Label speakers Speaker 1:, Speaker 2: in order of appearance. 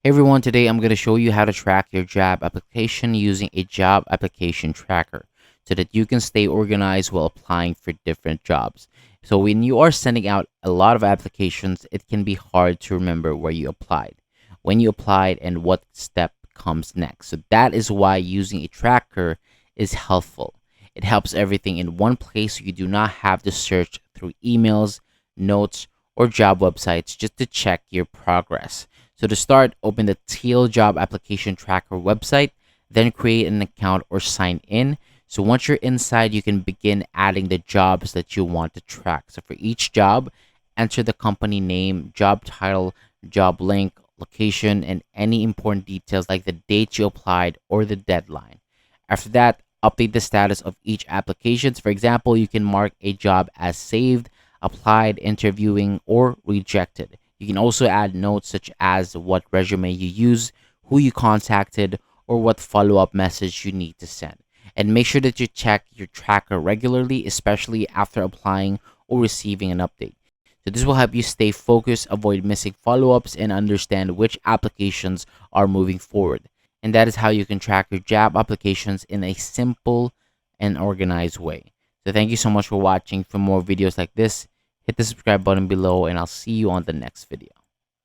Speaker 1: Hey everyone, today I'm going to show you how to track your job application using a job application tracker so that you can stay organized while applying for different jobs. So when you are sending out a lot of applications, it can be hard to remember where you applied, when you applied, and what step comes next. So that is why using a tracker is helpful. It helps everything in one place so you do not have to search through emails, notes, or job websites just to check your progress. So to start, open the Teal Job Application Tracker website, then create an account or sign in. So once you're inside, you can begin adding the jobs that you want to track. So for each job, enter the company name, job title, job link, location, and any important details like the date you applied or the deadline. After that, update the status of each application. For example, you can mark a job as saved, applied, interviewing, or rejected. You can also add notes such as what resume you use, who you contacted, or what follow up message you need to send. And make sure that you check your tracker regularly, especially after applying or receiving an update. So, this will help you stay focused, avoid missing follow ups, and understand which applications are moving forward. And that is how you can track your job applications in a simple and organized way. So, thank you so much for watching. For more videos like this, hit the subscribe button below, and I'll see you on the next video.